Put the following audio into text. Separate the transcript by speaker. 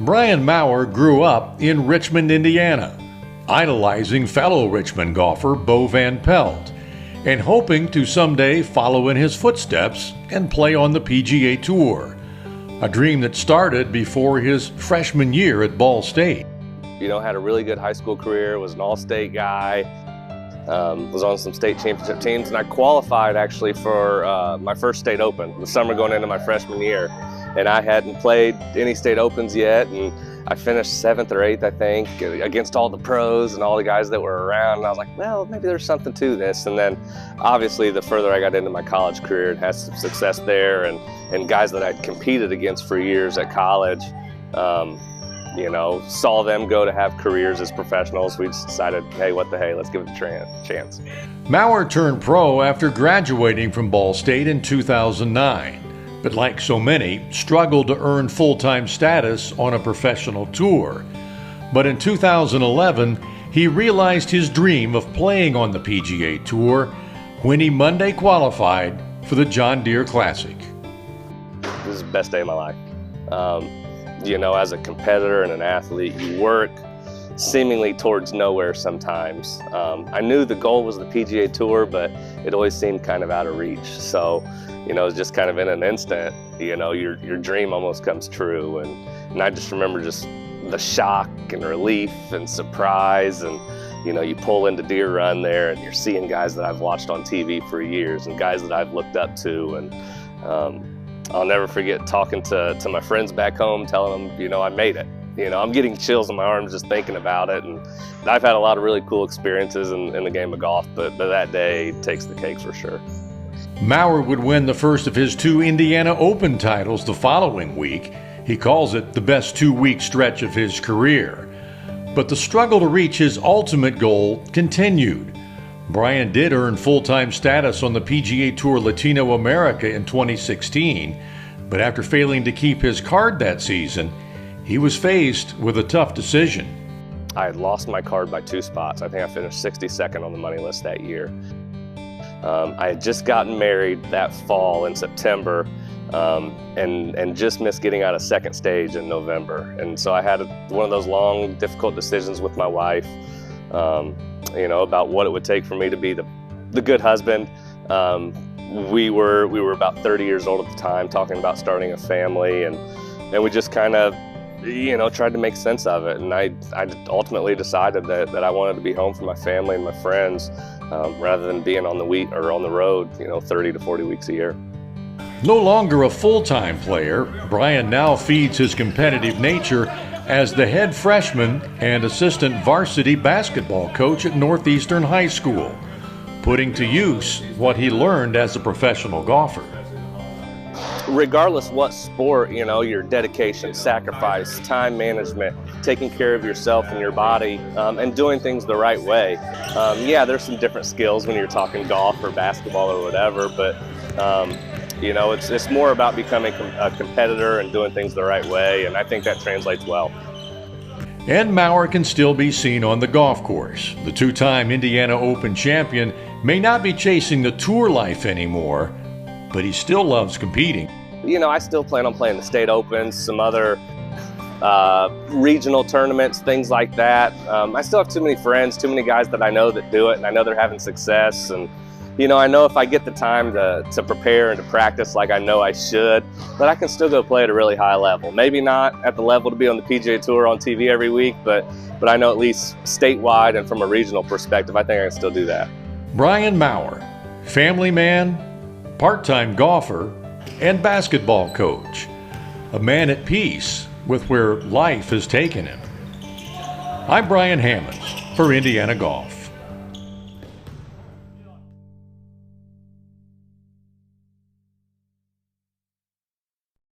Speaker 1: Brian Maurer grew up in Richmond, Indiana, idolizing fellow Richmond golfer Bo Van Pelt and hoping to someday follow in his footsteps and play on the PGA Tour, a dream that started before his freshman year at Ball State.
Speaker 2: Had a really good high school career, was an all-state guy, was on some state championship teams, and I qualified actually for my first state open the summer going into my freshman year. And I hadn't played any state opens yet, and I finished 7th or 8th, I think, against all the pros and all the guys that were around. And I was like, well, maybe there's something to this. And then obviously the further I got into my college career and had some success there, and guys that I'd competed against for years at college, saw them go to have careers as professionals. We just decided, hey, what the hey, let's give it a chance.
Speaker 1: Maurer turned pro after graduating from Ball State in 2009. But like so many, struggled to earn full-time status on a professional tour. But in 2011, he realized his dream of playing on the PGA Tour when he Monday qualified for the John Deere Classic.
Speaker 2: This is the best day of my life. As a competitor and an athlete, you work seemingly towards nowhere sometimes. I knew the goal was the PGA Tour, but it always seemed kind of out of reach. So, it's just kind of in an instant, your dream almost comes true. And I just remember just the shock and relief and surprise. And, you pull into Deer Run there and you're seeing guys that I've watched on TV for years and guys that I've looked up to. And I'll never forget talking to my friends back home, telling them, I made it. I'm getting chills on my arms just thinking about it. And I've had a lot of really cool experiences in the game of golf, but that day takes the cake for sure.
Speaker 1: Maurer would win the first of his 2 Indiana Open titles the following week. He calls it the best 2-week stretch of his career. But the struggle to reach his ultimate goal continued. Brian did earn full-time status on the PGA Tour Latino America in 2016, but after failing to keep his card that season, he was faced with a tough decision.
Speaker 2: I had lost my card by 2 spots. I think I finished 62nd on the money list that year. I had just gotten married that fall in September and just missed getting out of second stage in November. And so I had one of those long, difficult decisions with my wife, about what it would take for me to be the good husband. We were about 30 years old at the time, talking about starting a family, and we just kind of tried to make sense of it. And I ultimately decided that I wanted to be home for my family and my friends, rather than being on the road, 30 to 40 weeks a year.
Speaker 1: No longer a full-time player, Brian now feeds his competitive nature as the head freshman and assistant varsity basketball coach at Northeastern High School, putting to use what he learned as a professional golfer.
Speaker 2: Regardless what sport, your dedication, sacrifice, time management, taking care of yourself and your body, and doing things the right way. There's some different skills when you're talking golf or basketball or whatever, but it's more about becoming a competitor and doing things the right way, and I think that translates well.
Speaker 1: And Maurer can still be seen on the golf course. The 2-time Indiana Open champion may not be chasing the tour life anymore, but he still loves competing.
Speaker 2: I still plan on playing the state opens, some other regional tournaments, things like that. I still have too many friends, too many guys that I know that do it, and I know they're having success. And I know if I get the time to prepare and to practice like I know I should, that I can still go play at a really high level. Maybe not at the level to be on the PGA Tour on TV every week, but I know at least statewide and from a regional perspective, I think I can still do that.
Speaker 1: Brian Maurer, family man, part-time golfer, and basketball coach. A man at peace with where life has taken him. I'm Brian Hammonds for Indiana Golf.